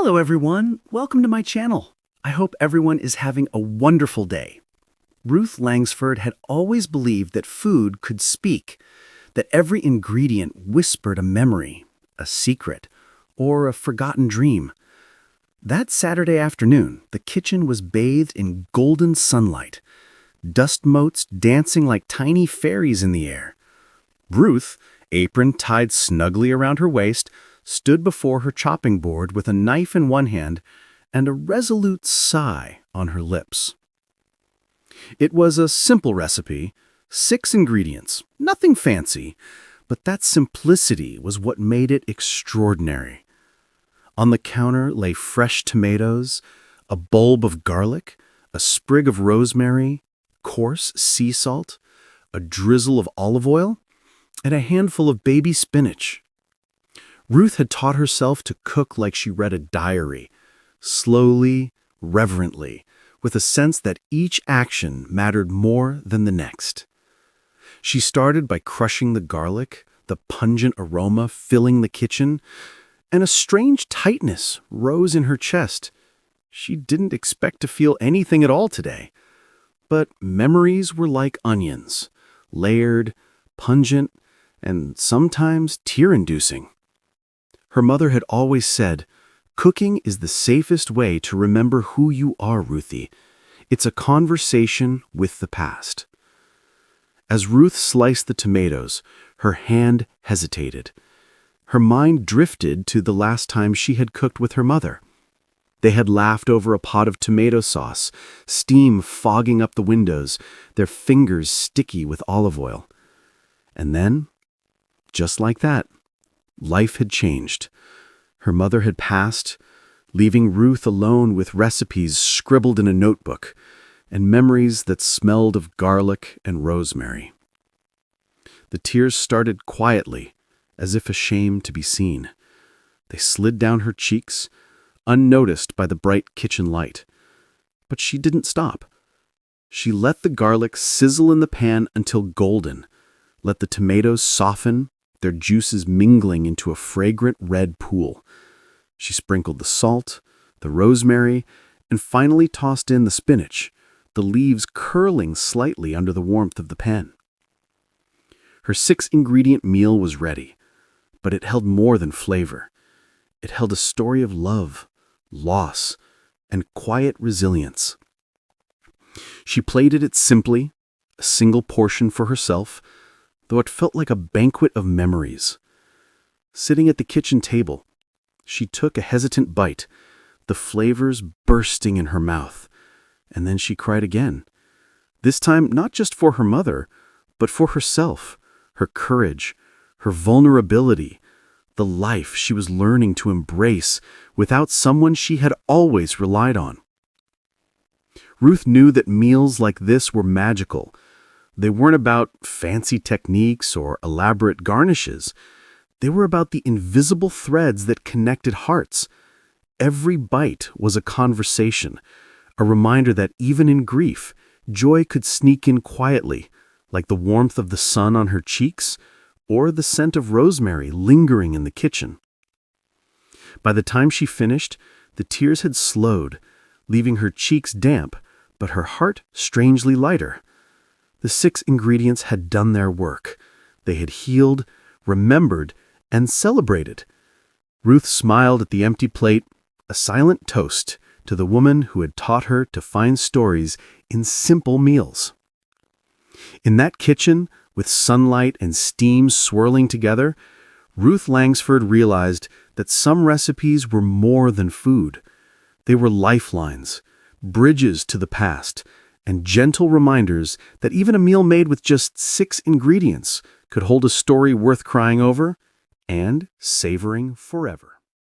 Hello everyone, welcome to my channel. I hope everyone is having a wonderful day. Ruth Langsford had always believed that food could speak, that every ingredient whispered a memory, a secret, or a forgotten dream. That Saturday afternoon, the kitchen was bathed in golden sunlight, dust motes dancing like tiny fairies in the air. Ruth, apron tied snugly around her waist, stood before her chopping board with a knife in one hand and a resolute sigh on her lips. It was a simple recipe, 6 ingredients, nothing fancy, but that simplicity was what made it extraordinary. On the counter lay fresh tomatoes, a bulb of garlic, a sprig of rosemary, coarse sea salt, a drizzle of olive oil, and a handful of baby spinach. Ruth had taught herself to cook like she read a diary, slowly, reverently, with a sense that each action mattered more than the next. She started by crushing the garlic, the pungent aroma filling the kitchen, and a strange tightness rose in her chest. She didn't expect to feel anything at all today. But memories were like onions, layered, pungent, and sometimes tear-inducing. Her mother had always said, "Cooking is the safest way to remember who you are, Ruthie. It's a conversation with the past." As Ruth sliced the tomatoes, her hand hesitated. Her mind drifted to the last time she had cooked with her mother. They had laughed over a pot of tomato sauce, steam fogging up the windows, their fingers sticky with olive oil. And then, just like that, life had changed. Her mother had passed, leaving Ruth alone with recipes scribbled in a notebook and memories that smelled of garlic and rosemary. The tears started quietly, as if ashamed to be seen. They slid down her cheeks, unnoticed by the bright kitchen light. But she didn't stop. She let the garlic sizzle in the pan until golden, let the tomatoes soften, their juices mingling into a fragrant red pool. She sprinkled the salt, the rosemary, and finally tossed in the spinach, the leaves curling slightly under the warmth of the pan. Her 6-ingredient meal was ready, but it held more than flavor. It held a story of love, loss, and quiet resilience. She plated it simply, a single portion for herself, though it felt like a banquet of memories. Sitting at the kitchen table, she took a hesitant bite, the flavors bursting in her mouth, and then she cried again. This time not just for her mother, but for herself, her courage, her vulnerability, the life she was learning to embrace without someone she had always relied on. Ruth knew that meals like this were magical. They weren't about fancy techniques or elaborate garnishes. They were about the invisible threads that connected hearts. Every bite was a conversation, a reminder that even in grief, joy could sneak in quietly, like the warmth of the sun on her cheeks or the scent of rosemary lingering in the kitchen. By the time she finished, the tears had slowed, leaving her cheeks damp, but her heart strangely lighter. The 6 ingredients had done their work. They had healed, remembered, and celebrated. Ruth smiled at the empty plate, a silent toast to the woman who had taught her to find stories in simple meals. In that kitchen, with sunlight and steam swirling together, Ruth Langsford realized that some recipes were more than food. They were lifelines, bridges to the past, and gentle reminders that even a meal made with just 6 ingredients could hold a story worth crying over and savoring forever.